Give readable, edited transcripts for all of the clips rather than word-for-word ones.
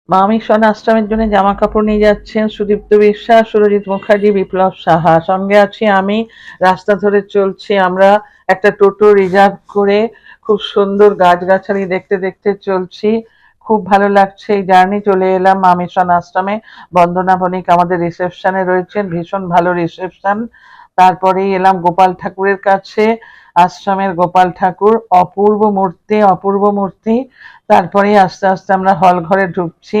মামিশন আশ্রমের জন্য জামা কাপড় নিয়ে যাচ্ছেন সুদীপ্ত বিশ্বাস, সুরজিৎ মুখার্জি, বিপ্লব সাহা। সঙ্গে আছি আমি। রাস্তা ধরে চলছি আমরা, একটা টোটো রিজার্ভ করে। খুব সুন্দর গাছগাছালি দেখতে দেখতে চলছি। খুব ভালো লাগছে এই জার্নি। চলে এলাম মামিশন আশ্রমে। বন্দনা বণিক আমাদের রিসেপশনে রয়েছেন, ভীষণ ভালো রিসেপশন। তারপরেই এলাম গোপাল ঠাকুরের কাছে। আশ্রমের গোপাল ঠাকুর অপূর্ব মূর্তি, অপূর্ব মূর্তি। তারপরে আস্তে আস্তে আমরা হল ঘরে ঢুকছি।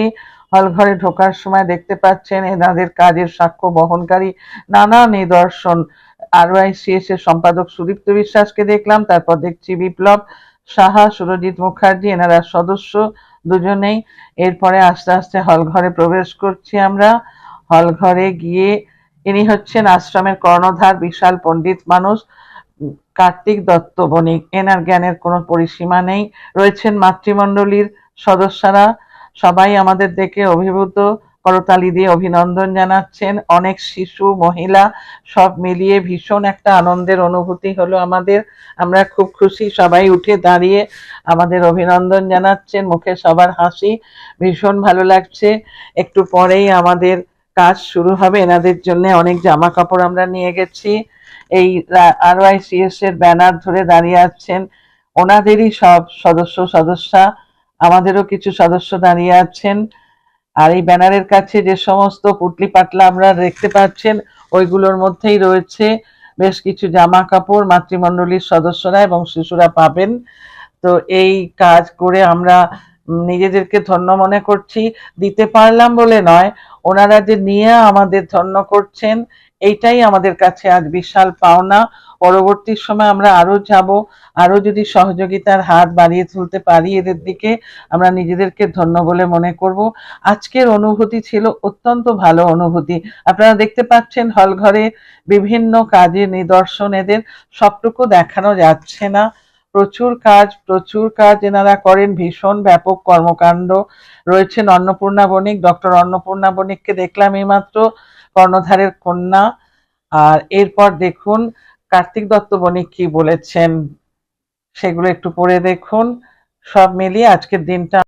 হল ঘরে ঢোকার সময় দেখতে পাচ্ছেন এনাদের কাজের সাক্ষ্য বহনকারী নানা নিদর্শন। RYCS এর সম্পাদক সুদীপ্ত বিশ্বাসকে দেখলাম, তারপর দেখছি বিপ্লব সাহা, সুরজিৎ মুখার্জি, এনারা সদস্য দুজনেই। এরপরে আস্তে আস্তে হল ঘরে প্রবেশ করছি আমরা। হল ঘরে গিয়ে ইনি হচ্ছেন আশ্রমের কর্ণধার, বিশাল পণ্ডিত মানুষ, কার্তিক দত্ত বণিক। এনার জ্ঞানের কোনো পরিসীমা নেই। রয়েছেন মাতৃমণ্ডলীর সদস্যরা, সবাই আমাদের দেখে অভিভূত, করতালি দিয়ে অভিনন্দন জানাচ্ছেন। অনেক শিশু, মহিলা, সব মিলিয়ে ভীষণ একটা আনন্দের অনুভূতি হলো আমাদের। আমরা খুব খুশি, সবাই উঠে দাঁড়িয়ে আমাদের অভিনন্দন জানাচ্ছেন, মুখে সবার হাসি। ভীষণ ভালো লাগছে। একটু পরেই আমাদের কাজ শুরু হবে। এনাদের জন্য অনেক জামা কাপড় আমরা নিয়ে গেছি। এই RYCS এর ব্যানার ধরে দাঁড়িয়ে আছেন ওনাদেরই সব সদস্যা, আমাদেরও কিছু সদস্য দাঁড়িয়ে আছেন। আর এই ব্যানারের কাছে যে সমস্ত পুটলি পাটলা আমরা দেখতে পাচ্ছেন, ওইগুলোর মধ্যেই রয়েছে বেশ কিছু জামা কাপড় মাতৃমণ্ডলীর সদস্যরা এবং শিশুরা পাবেন। তো এই কাজ করে আমরা নিজেদেরকে ধন্য মনে করছি। দিতে পারলাম বলে নয়, ওনারা যে নিয়ে আমাদের ধন্য করছেন, এইটাই আমাদের কাছে আজ বিশাল পাওনা। পরবর্তী সময় আমরা আরো যাব, আরো যদি সহযোগিতার হাত বাড়িয়ে তুলতে পারি এদের দিকে, আমরা নিজেদেরকে ধন্য বলে মনে করব। আজকের অনুভূতি ছিল অত্যন্ত ভালো অনুভূতি। আপনারা দেখতে পাচ্ছেন হল ঘরে বিভিন্ন কাজের নিদর্শন, এদের সবটুকু দেখানো যাচ্ছে না। প্রচুর কাজ এনারা করেন, ভীষণ ব্যাপক কর্মকাণ্ড। রয়েছেন অন্নপূর্ণা বণিক, ডক্টর অন্নপূর্ণা বণিককে দেখলাম এইমাত্র, কর্ণধারের কন্যা। আর এরপর দেখুন কার্তিক দত্ত বণিক কি বলেছেন, সেগুলো একটু পড়ে দেখুন। সব মিলিয়ে আজকের দিনটা